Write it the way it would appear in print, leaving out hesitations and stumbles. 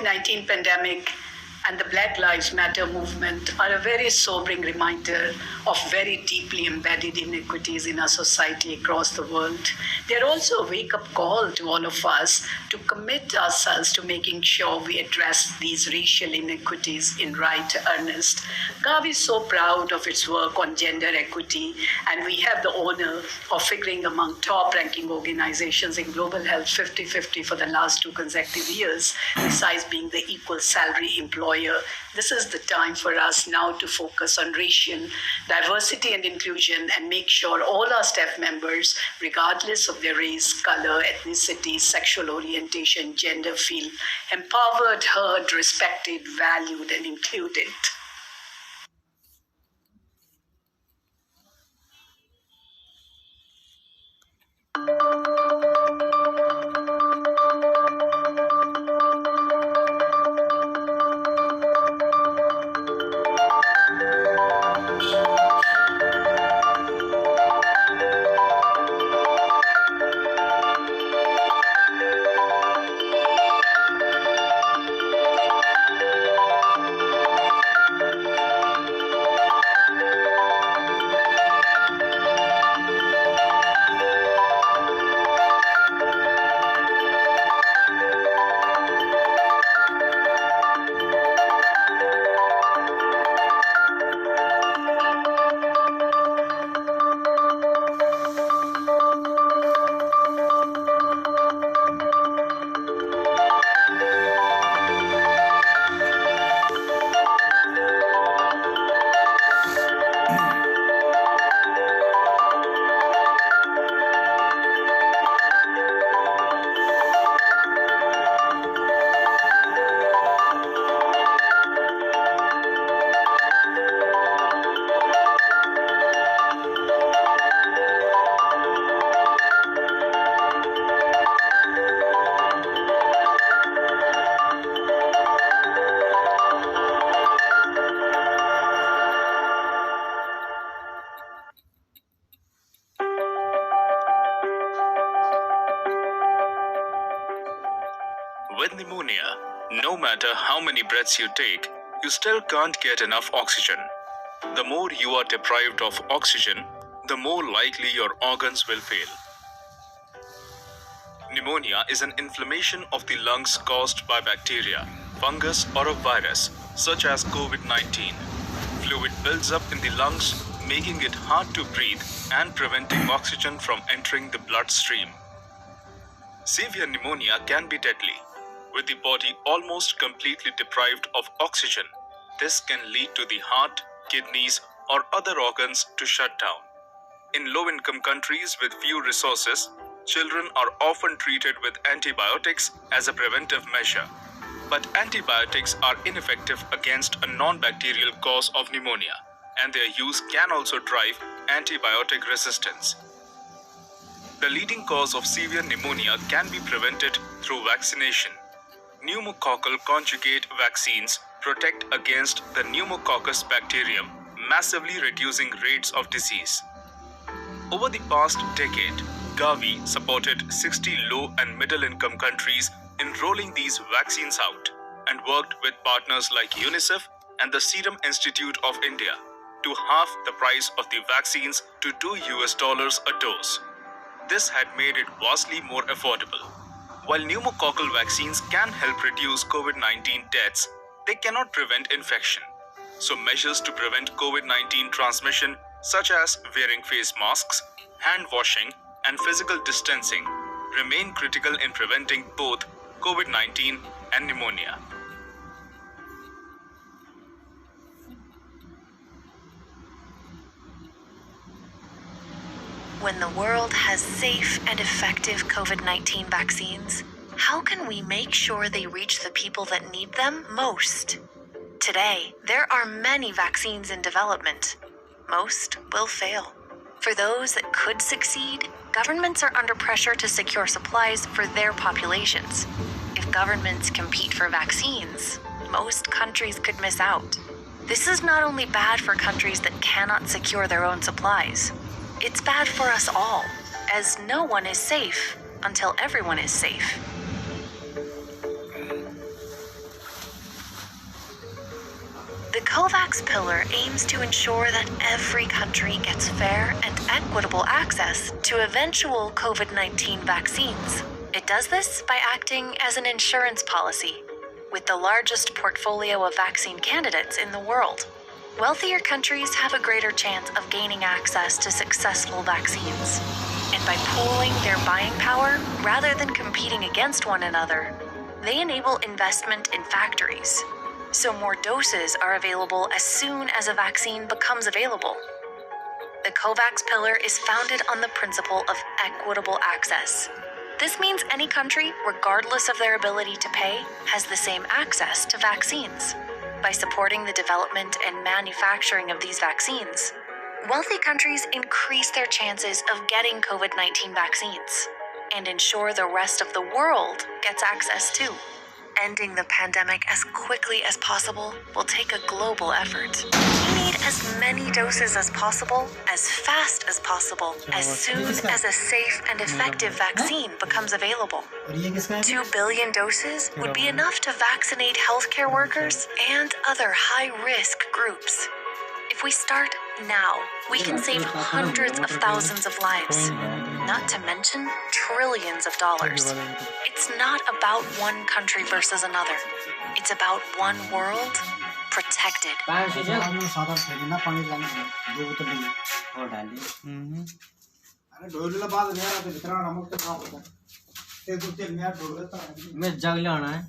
COVID-19 pandemic and the Black Lives Matter movement are a very sobering reminder of very deeply embedded inequities in our society across the world. They're also a wake-up call to all of us to commit ourselves to making sure we address these racial inequities in right earnest. Gavi is so proud of its work on gender equity, and we have the honor of figuring among top-ranking organizations in Global Health 50-50 for the last 2 consecutive years, besides being the equal salary employer. This is the time for us now to focus on racial diversity and inclusion and make sure all our staff members, regardless of their race, color, ethnicity, sexual orientation, gender, feel empowered, heard, respected, valued, and included. With pneumonia, no matter how many breaths you take, you still can't get enough oxygen. The more you are deprived of oxygen, the more likely your organs will fail. Pneumonia is an inflammation of the lungs caused by bacteria, fungus, or a virus, such as COVID-19. Fluid builds up in the lungs, making it hard to breathe and preventing oxygen from entering the bloodstream. Severe pneumonia can be deadly. With the body almost completely deprived of oxygen, this can lead to the heart, kidneys, or other organs to shut down. In low-income countries with few resources, children are often treated with antibiotics as a preventive measure. But antibiotics are ineffective against a non-bacterial cause of pneumonia, and their use can also drive antibiotic resistance. The leading cause of severe pneumonia can be prevented through vaccination. Pneumococcal conjugate vaccines protect against the pneumococcus bacterium, massively reducing rates of disease. Over the past decade, Gavi supported 60 low and middle-income countries in rolling these vaccines out and worked with partners like UNICEF and the Serum Institute of India to halve the price of the vaccines to $2 a dose. This had made it vastly more affordable. While pneumococcal vaccines can help reduce COVID-19 deaths, they cannot prevent infection. So measures to prevent COVID-19 transmission, such as wearing face masks, hand washing, and physical distancing, remain critical in preventing both COVID-19 and pneumonia. When the world has safe and effective COVID-19 vaccines, how can we make sure they reach the people that need them most? Today, there are many vaccines in development. Most will fail. For those that could succeed, governments are under pressure to secure supplies for their populations. If governments compete for vaccines, most countries could miss out. This is not only bad for countries that cannot secure their own supplies, it's bad for us all, as no one is safe until everyone is safe. The COVAX pillar aims to ensure that every country gets fair and equitable access to eventual COVID-19 vaccines. It does this by acting as an insurance policy, with the largest portfolio of vaccine candidates in the world. Wealthier countries have a greater chance of gaining access to successful vaccines. And by pooling their buying power rather than competing against one another, they enable investment in factories, so more doses are available as soon as a vaccine becomes available. The COVAX pillar is founded on the principle of equitable access. This means any country, regardless of their ability to pay, has the same access to vaccines. By supporting the development and manufacturing of these vaccines, wealthy countries increase their chances of getting COVID-19 vaccines and ensure the rest of the world gets access too. Ending the pandemic as quickly as possible will take a global effort. We need as many doses as possible, as fast as possible, as soon as a safe and effective vaccine becomes available. 2 billion doses would be enough to vaccinate healthcare workers and other high-risk groups. If we start now, we can save hundreds of thousands of lives, not to mention trillions of dollars. It's not about one country versus another. It's about one world protected. मैं जग ले आना है